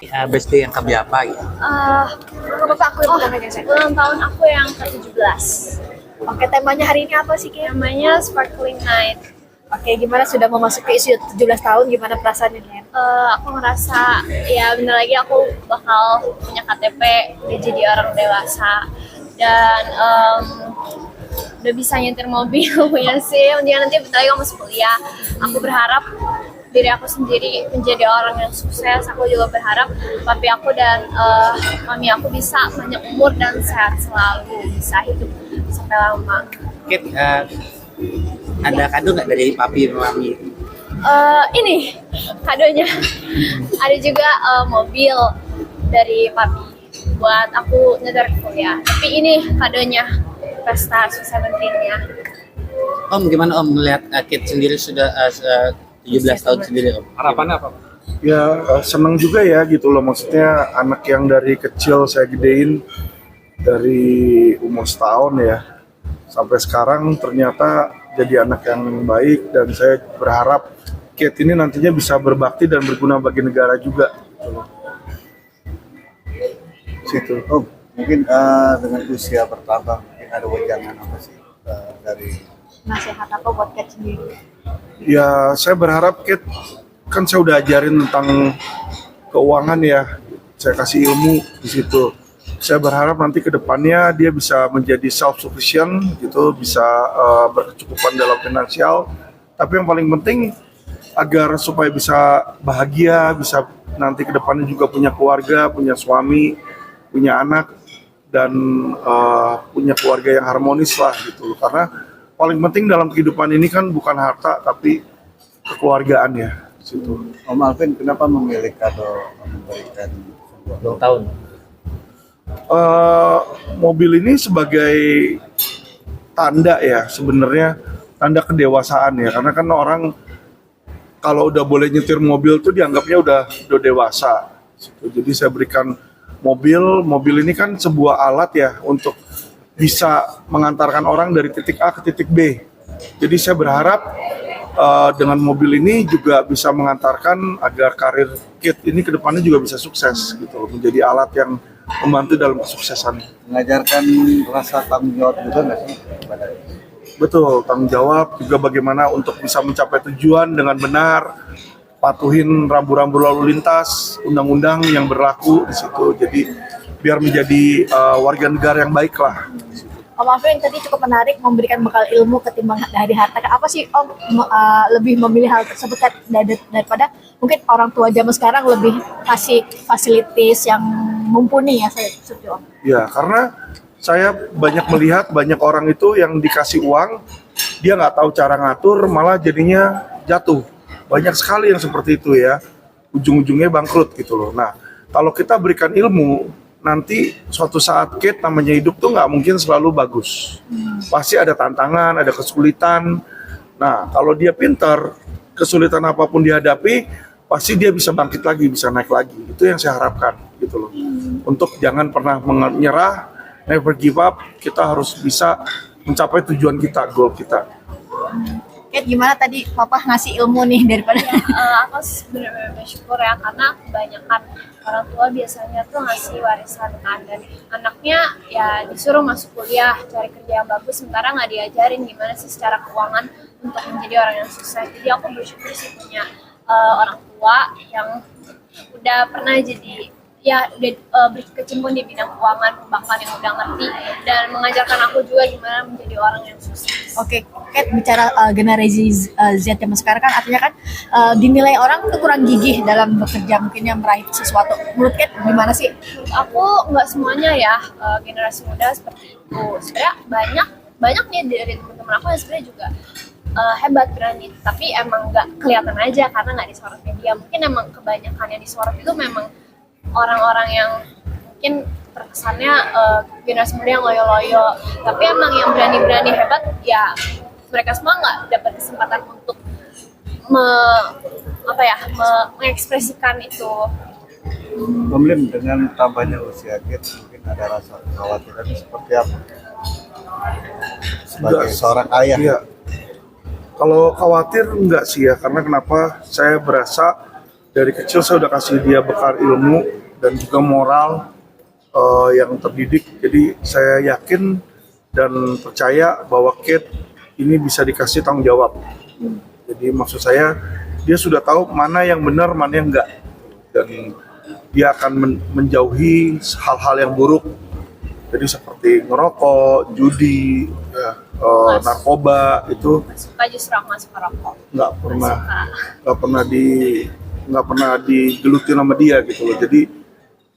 Birthday yang keberapa gitu? Nama bapak aku yang pertama guys. Ulang tahun aku yang ke-17. Oke, temanya hari ini apa sih, Ki? Namanya Sparkling Night. Oke, gimana sudah memasuki usia 17 tahun, gimana perasaannya, Ki? Aku ngerasa ya bentar lagi aku bakal punya KTP, udah jadi orang dewasa dan udah bisa nyetir mobil punya SIM. Dia nanti bentar lagi aku masuk kuliah. Aku berharap diri aku sendiri menjadi orang yang sukses. Aku juga berharap papi aku dan mami aku bisa panjang umur dan sehat selalu, bisa hidup sampai lama. Kit, ada kado nggak dari papi mami? Ini kadonya. Ada juga mobil dari papi buat aku nyetir kuliah. Tapi ini kadonya pesta Seventeen-nya. Om, gimana Om ngelihat Kit sendiri sudah 17 tahun sendiri Om? Harapannya apa? Ya senang juga ya gitu loh, maksudnya anak yang dari kecil saya gedein dari umur setahun ya sampai sekarang ternyata jadi anak yang baik, dan saya berharap Kate ini nantinya bisa berbakti dan berguna bagi negara juga gitu loh. Situ. Oh, mungkin dengan usia bertambah mungkin ada wejangan apa sih dari Nasihat apa buat Kat sendiri? Ya saya berharap Kate, kan saya udah ajarin tentang keuangan ya, saya kasih ilmu di situ. Saya berharap nanti ke depannya dia bisa menjadi self sufficient gitu, bisa berkecukupan dalam finansial. Tapi yang paling penting agar supaya bisa bahagia, bisa nanti ke depannya juga punya keluarga, punya suami, punya anak, dan punya keluarga yang harmonis lah gitu. Karena paling penting dalam kehidupan ini kan bukan harta tapi kekeluargaan ya situ. Om Alvin kenapa memilih kado memberikan sebuah Ulang tahun. Mobil ini sebagai tanda ya sebenarnya, tanda kedewasaan ya, karena kan orang kalau udah boleh nyetir mobil tuh dianggapnya udah dewasa gitu. Jadi saya berikan mobil ini kan sebuah alat ya untuk bisa mengantarkan orang dari titik A ke titik B. Jadi saya berharap dengan mobil ini juga bisa mengantarkan agar karir Kit ini ke depannya juga bisa sukses gitu loh, menjadi alat yang membantu dalam kesuksesan. mengajarkan rasa tanggung jawab juga nggak sih kepada Betul, tanggung jawab juga bagaimana untuk bisa mencapai tujuan dengan benar, patuhin rambu-rambu lalu lintas, undang-undang yang berlaku di situ. Jadi biar menjadi warga negara yang baik lah. Om Alvin tadi cukup menarik, memberikan bekal ilmu ketimbang dari harta. Apa sih Om lebih memilih hal tersebut daripada mungkin orang tua zaman sekarang lebih kasih fasilitas yang mumpuni ya, saya setuju Om. Ya, karena saya banyak melihat banyak orang itu yang dikasih uang, dia nggak tahu cara ngatur, malah jadinya jatuh. Banyak sekali yang seperti itu ya, ujung-ujungnya bangkrut gitu loh. Nah, kalau kita berikan ilmu, nanti suatu saat Kate namanya hidup tuh nggak mungkin selalu bagus. Pasti ada tantangan, ada kesulitan. Nah, kalau dia pintar, kesulitan apapun dihadapi, pasti dia bisa bangkit lagi, bisa naik lagi. Itu yang saya harapkan gitu loh. Untuk jangan pernah menyerah, never give up. Kita harus bisa mencapai tujuan kita, goal kita. Kat, gimana tadi Papa ngasih ilmu nih daripada Aku benar-benar bersyukur ya, karena kebanyakan orang tua biasanya tuh ngasih warisan kan, dan anaknya ya disuruh masuk kuliah, cari kerja yang bagus, sementara nggak diajarin gimana sih secara keuangan untuk menjadi orang yang sukses. Jadi aku bersyukur sih punya orang tua yang udah pernah jadi ya udah berkecimpung di bidang keuangan, bahkan yang udah ngerti dan mengajarkan aku juga gimana menjadi orang yang sukses. Oke, Kat, bicara generasi Z zaman sekarang kan artinya kan dinilai orang tuh kurang gigih dalam bekerja, mungkinnya meraih sesuatu. Menurut Kat gimana sih? Menurut aku nggak semuanya ya generasi muda seperti itu. Sebenarnya banyak nih dari teman-teman aku yang sebenarnya juga hebat, berani, tapi emang nggak kelihatan aja karena nggak disorot media. Mungkin emang kebanyakan yang disorot itu memang orang-orang yang mungkin terkesannya generasi muda yang loyo-loyo, tapi emang yang berani-berani hebat ya mereka semua nggak dapat kesempatan untuk mengekspresikan itu. Om Lim, dengan tambahnya usia Kate mungkin ada rasa kekhawatiran seperti apa sebagai seorang ayah? Iya. Kalau khawatir enggak sih ya, karena kenapa saya berasa Dari kecil saya udah kasih dia bekal ilmu dan juga moral yang terdidik. Jadi saya yakin dan percaya bahwa Kate ini bisa dikasih tanggung jawab. Jadi maksud saya dia sudah tahu mana yang benar, mana yang enggak, dan dia akan menjauhi hal-hal yang buruk. Jadi seperti ngerokok, judi, narkoba itu Suka justru aku nggak suka rokok. nggak pernah Suka. nggak pernah digeluti sama dia gitu loh. Jadi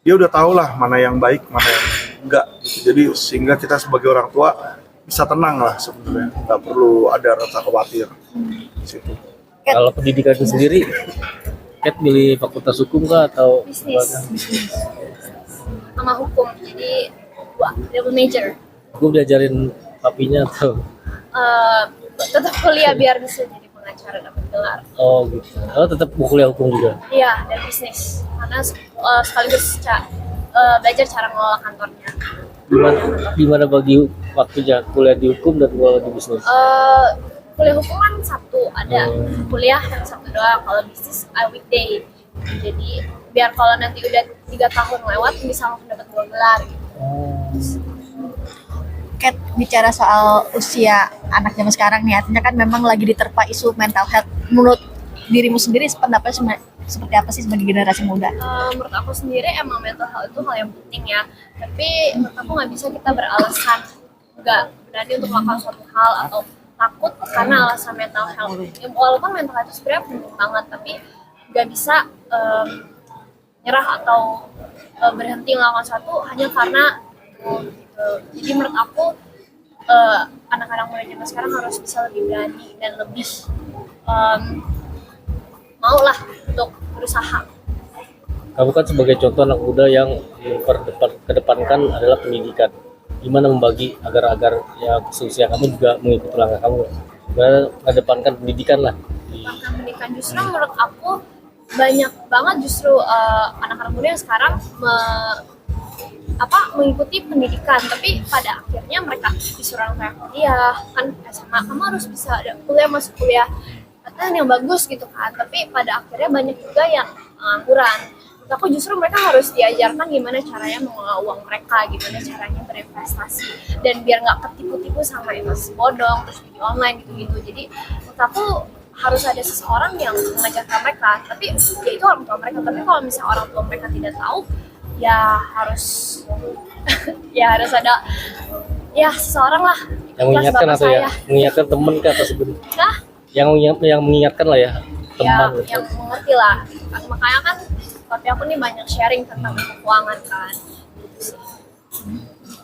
dia udah tahu lah mana yang baik, mana yang enggak gitu. Jadi sehingga kita sebagai orang tua bisa tenang lah sebenarnya, nggak perlu ada rasa khawatir di situ. Kalau pendidikan itu sendiri, Kat milih fakultas hukum kah atau Bisnis sama hukum, jadi double major. gue diajarin papinya atau Tetap kuliah biar bisa jadi pengacara dapat gelar. oh gitu. Oh tetap kuliah hukum juga. Iya, dan bisnis karena sekaligus belajar cara mengelola kantornya. Gimana bagi waktunya kuliah di hukum dan kuliah di bisnis? Kuliah hukum kan Sabtu ada kuliah yang Sabtu doang. Kalau bisnis weekday. Jadi biar kalau nanti udah 3 tahun lewat bisa langsung dapat 2 gelar. Gitu. Kat, bicara soal usia anak zaman sekarang nih, artinya kan memang lagi diterpa isu mental health. Menurut dirimu sendiri pendapatnya seperti apa sih sebagai generasi muda? Menurut aku sendiri emang mental health itu hal yang penting ya. Tapi menurut aku nggak bisa kita beralasan nggak berani untuk melakukan suatu hal atau takut karena alasan mental health. Ya, walaupun mental health itu sebenarnya penting banget, tapi nggak bisa nyerah atau berhenti melakukan sesuatu hanya karena gitu. Jadi menurut aku anak-anak muda zaman sekarang harus bisa lebih berani dan lebih maulah untuk berusaha. Kamu kan sebagai contoh anak muda yang kedepankan adalah pendidikan. Gimana membagi agar ya seusia kamu juga mengikuti langkah kamu? Gimana mengedepankan pendidikan lah? Bahkan pendidikan justru menurut aku banyak banget justru anak-anak muda yang sekarang mengikuti pendidikan, tapi pada akhirnya mereka disuruh kayak kuliah kan SMA, kamu harus bisa ada kuliah, masuk kuliah kan yang bagus gitu kan, tapi pada akhirnya banyak juga yang ngangguran. Menurut aku justru mereka harus diajarkan gimana caranya mengelola uang mereka, gimana caranya berinvestasi, dan biar nggak ketipu-tipu sama investasi bodong terus video online gitu-gitu. Jadi menurut aku harus ada seseorang yang mengajarkan mereka, tapi ya itu orang tua mereka. Tapi kalau misalnya orang tua mereka tidak tahu, ya harus ya harus ada ya seseorang lah Yang mengingatkan atau ya mengingatkan teman ke atau sebenarnya? nah Yang mengingatkan lah ya teman. yang mengerti lah. Makanya kan papi aku nih banyak sharing tentang keuangan kan gitu sih.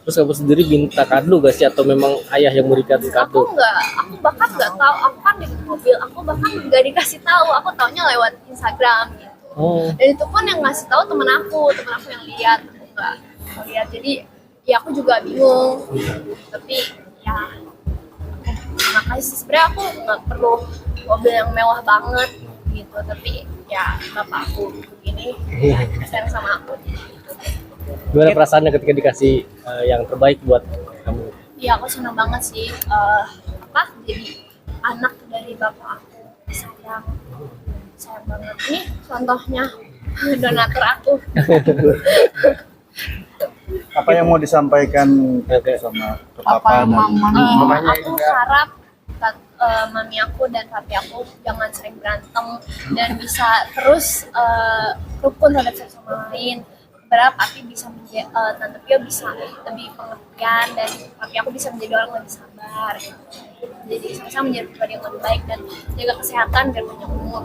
Terus kamu sendiri minta kado gak sih atau memang ayah yang memberikan Aku kado? bahkan nggak tahu, aku kan di mobil, aku bahkan nggak dikasih tahu, aku taunya lewat Instagram gitu. Oh, Dan itu pun yang ngasih tahu temen aku yang lihat, aku nggak lihat. Jadi ya aku juga bingung, tapi ya makanya sih sebenarnya aku nggak perlu mobil yang mewah banget gitu, tapi ya bapak aku begini sayang sama aku gitu. gimana perasaannya ketika dikasih yang terbaik buat kamu? Iya, aku senang banget sih jadi anak dari bapak aku. Sayang banget. Ini contohnya donatur aku. Apa yang mau disampaikan sama ke papa dan Mama. Aku harap mami aku dan papi aku jangan sering berantem dan bisa terus rukun terhadap satu sama lain. Berharap papi bisa tante Pio bisa lebih pengertian dan papi aku bisa menjadi orang lebih sabar. Jadi sama-sama menjadi pribadi yang lebih baik dan jaga kesehatan dan banyak umur.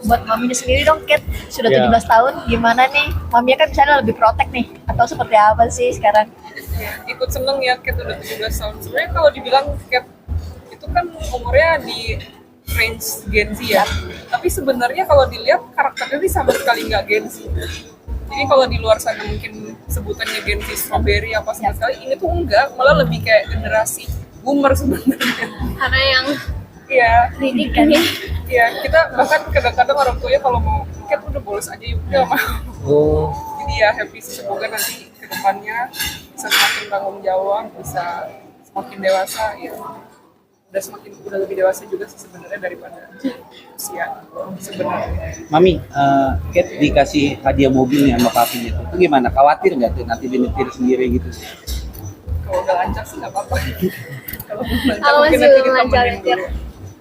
Buat maminya sendiri dong, Kat, sudah Ya. 17 tahun, gimana nih? Maminya kan misalnya lebih protek nih, atau seperti apa sih sekarang? Ya, ikut seneng ya Kat udah 17 tahun. Sebenarnya kalau dibilang Kat itu kan umurnya di range Gen Z ya. Tapi sebenarnya kalau dilihat karakternya ini sama sekali nggak Gen Z. Jadi kalau di luar sana mungkin sebutannya Gen Z strawberry apa sama sekali, ini tuh enggak, malah lebih kayak generasi boomer sebenarnya. Karena yang Iya, didik ini iya, kita bahkan kadang-kadang orang tuanya kalau mau Kat udah bolos aja yuk, nggak mau. Oh, Jadi ya happy sih, semoga nanti ke depannya bisa semakin tanggung jawab, bisa semakin dewasa ya. udah lebih dewasa juga sih sebenarnya daripada usia sebenarnya. Mami, Kate dikasih hadiah mobil nih sama papinya itu gimana? Khawatir nggak tuh nanti dinyetir sendiri gitu? Kalau udah lancar sih nggak apa-apa. Kalau belum lancar Kalau mungkin masih nanti belum lancar ditemenin nyetir, dulu.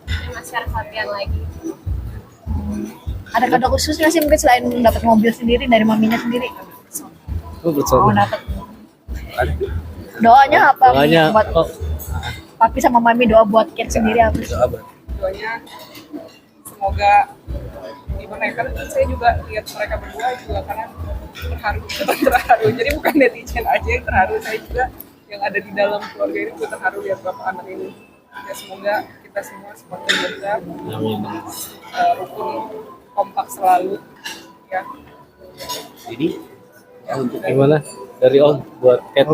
ya masih harus latihan lagi. Ada kado khusus nggak sih mungkin selain dapat mobil sendiri dari maminya sendiri? Oh, Oh, bersama. dapat. Doanya apa? Doanya, Buat oh, papi sama mami doa buat Kate sendiri apa sih? Doanya semoga gimana ya, kan saya juga lihat mereka berdua juga karena terharu. Jadi bukan netizen aja yang terharu, saya juga yang ada di dalam keluarga ini juga terharu lihat bapak anak ini. Ya semoga kita semua semakin berkah, rukun, kompak selalu ya. Jadi untuk gimana dari Om buat Kate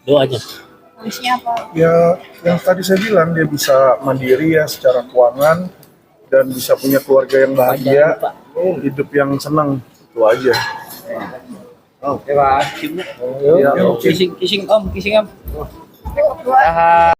doanya. Habisnya apa? Ya, yang tadi saya bilang dia bisa mandiri ya secara keuangan dan bisa punya keluarga yang bahagia, hidup yang senang, itu aja. ya Pak, Ya, kissing Om. Doa.